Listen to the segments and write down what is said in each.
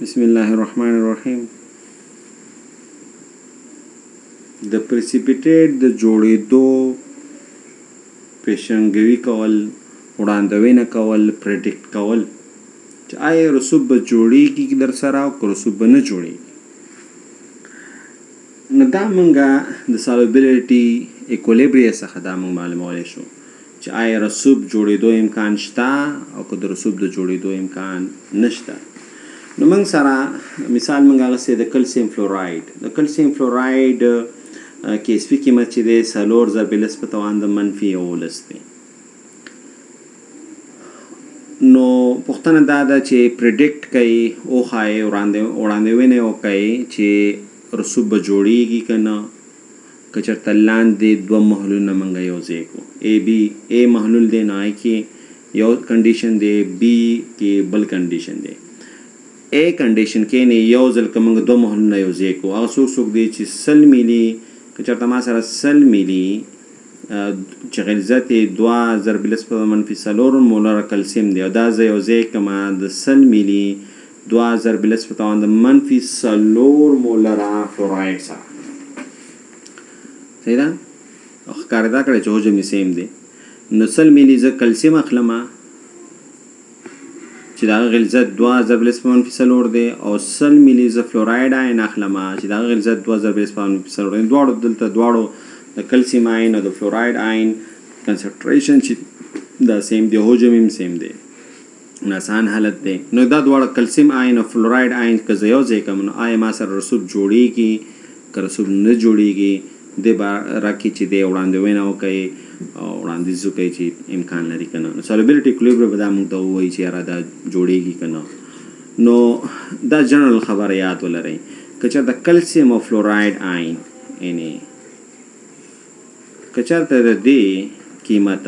بسم الله الرحمن الرحیم. د پریسیپیټیټ د جوړېدو پیشنګوي کول، وړاندوینه کول، پریډکټ کول چې آیا رسوب به جوړېږي در سره او که رسوب به نه جوړېږي. نو دا مونږه د سالوبیلیټي ایکولیبریا څخه دا مونږ معلومولی شو چې آیا رسوب جوړېدو امکان شته او که د رسوب د جوړېدو امکان نشته. نو موږ سره مثال موږ اخیستی د کلسیم فلوراید. د کلسیم فلوراید کیسفي قیمت چې دی 4 ضرب لس په توان د منفي 11 دی. نو پوښتنه دا ده چې پریډکټ کوي او ښایي وړاندوینه وکړي چې رسوب به جوړېږي که نه. که چېرته لاندې دوه محلولونه موږ یو ځای کړو، اے محلول دی نو آی کې یو کنډیشن دی، بي کې بل کنډیشن دی. اے کنډیشن کې نه یو ځل که موږ دوه محلولونه یو ځای کړو، هغه څوک دی چې 100 ملي، که چېرته ما سره 100 ملي چې غلظت یې 2 ضرب لس په منفي 4 مولره کلسیم دی او دا زه یو ځای کړمه د 100 ملي 2 ضرب لس په توان د منفي 4 مولره فلوراید سره. صحیح ده؟ ښکارېدا کړی چې حجم یې سیم دی. نو 100 ملي زه کلسیم اخلمه چې د هغه غلظت 2 ضرب لس په منفي 4 دی، او 100 ملي زه فلوراید آین اخلمه چې د هغه غلظت 2 ضرب لس په منفي 4 دی. دواړو د کلسیم آین او د فلوراید آین کنسنټریشن چې دا سیم دی، حجم هم سیم دی. آسان حالت دی. نو دا دواړه کلسیم آین او فلوراید آین که زه یو ځای کړم نو آیا ما سره رسوب جوړېږي که رسوب نه جوړېږي. دې باره کې چې دی وړاندوینه وکړي او وړاندیز وکړي چې امکان لري که نه. نو سالوبیلیټي ایکولیبریم به دا موږ ته ووایي چې یاره دا جوړېږي که نه. نو دا جنرال خبره یاد ولرئ. که چېرته کلسیم او فلوراید آین یعنې که چېرته د دې قیمت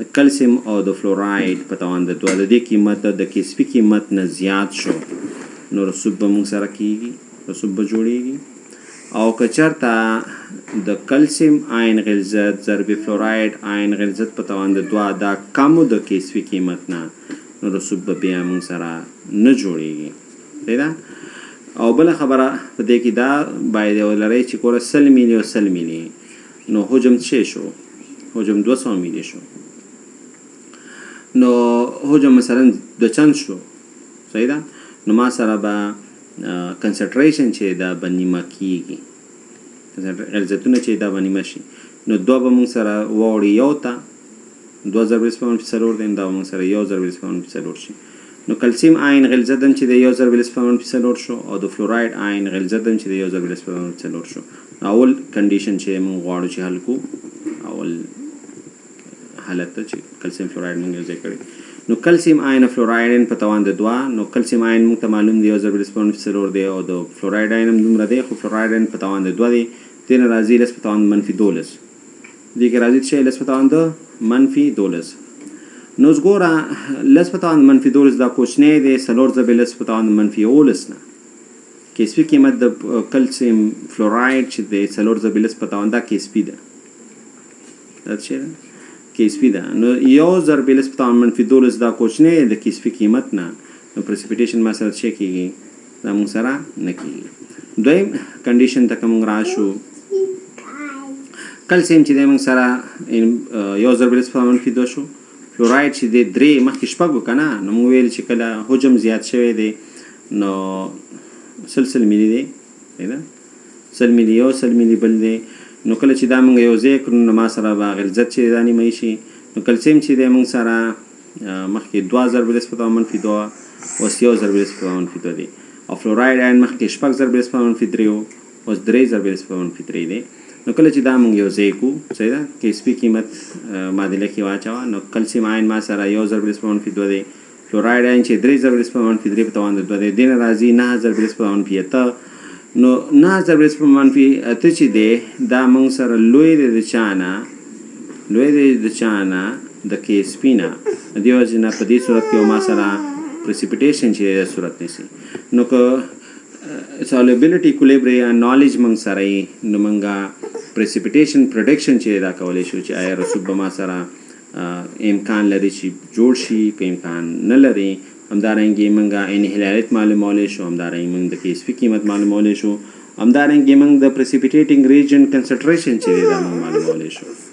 د کلسیم او د فلوراید په توان د 2 د دې قیمت د کیسفي قیمت نه زیات شو نو رسوب به موږ سره کېږي، رسوب به جوړېږي. او که چېرته د کلسیم آین غلظت ضرب فلوراید آین غلظت په توان د 2 دا کمو د کیسفي قیمت نه نو رسوب به بیا موږ سره نه جوړېږي. صحیح ده؟ او بله خبره په دې کې دا باید ولرئ چې ګوره 100 ملي او 100 ملي نو حجم څه شو؟ حجم 200 ملي شو. نو حجم مثلا 2 چند شو. صحیح ده؟ نو ما سره به کنسنټریشن چې دا به نیمه کېږي، غلظتونه چې دا به نیمه شي. نو 2 به موږ سره واوړي یو ته، 2 ضرب لس په منفي 4 دی، دا به موږ سره 1 ضرب لس په منفي 4 شي. نو کلسیم آین غلظت هم چې د 1 ضرب لس په منفي 4 شو او د فلوراید آین غلظت هم چې د 1 ضرب لس په منفي 4 شو. اول کنډیشن چې موږ غواړو چې حل کړو، اول حالت ته چې کلسیم فلوراید موږ یو ځای کړی. نو کلسیم آین او فلوراید په توان د 2، نو کلسیم آین موږ ته معلوم دی 1 ضرب لس په منفي 4 دی او د فلوراید آین هم دومره دی، خو فلوراید آین په توان د 2 دی. دې نه راځي لس په توان منفي 12. دې کې راځي چې لس په توان د منفي 12. نو اوس ګوره لس په توان منفي 12 دا کوچنی دی 4 ضرب لس په توان منفي 11 نه. کیسفي قیمت د کلسیم فلوراید چې دی 4 ضرب لس په توان دا کیسفي ده. دا څه ده؟ کیسفي ده. نو 1 ضرب لس په توان منفي 12 دا کوچنی د کیسفي قیمت نه، نو پرسیپیټیشن ما سره څه کېږي؟ دا موږ سره نه کېږي. دویم کنډیشن ته که موږ راشو، کلسیم چې دی موږ سره 1 ضرب لس په منفي 2 شو، فلوراید چې دی 3 مخکې 6 وو که نه. نو موږ ویل چې کله حجم زیات شوی دی نو 100 ملي دی، صحیح ده؟ 100 ملي یو، 100 ملي بل دی. نو کله چې دا موږ یو ځای کړو نو ما سره به غلظت چې دا نیمه شي. نو کلسیم چې دی موږ سره مخکې 2 ضرب لس په منفي 2 اوس 1 ضرب لس په منفي 2 دی، او فلوراید آین مخکې 6 ضرب لس په منفي 3 اوس 3 ضرب لس په منفي 3 دی. نو کله چې دا موږ یو ځای کړو، صحیح ده، کیسفي قیمت معادله کې واچوه. نو کلسیم آین ما سره 1 ضرب لس په منفي 2 دی، فلوراید آین چې 3 ضرب لس په منفي 3 په توان د 2 دی. دې نه راځي 9 ضرب لس په منفي 8. نو 9 ضرب لس په منفي 8 چې دی دا موږ سره لوی دی د چا نه، لوی دی د چا نه د کیسفي نه. دې وجې نه په دې صورت کې ما سره پرسیپیټیشن چې دی صورت نیسي. نو که سالوبیلیټي ایکولیبریم نالج موږ سره یې نو موږ پرسیپیټیشن پرډکشن چې دا کولی شو چې آیا رسوب به ما سره امکان لري چې جوړ شي که امکان نه لري. همدارنګه موږ انهلالیت معلومولی شو، همدارنګه موږ د PSP قیمت معلومولی شو، همدارنګه موږ د پریسیپیټیټینګ ریجن کنسنټریشن چې دی دا موږ معلومولی شو.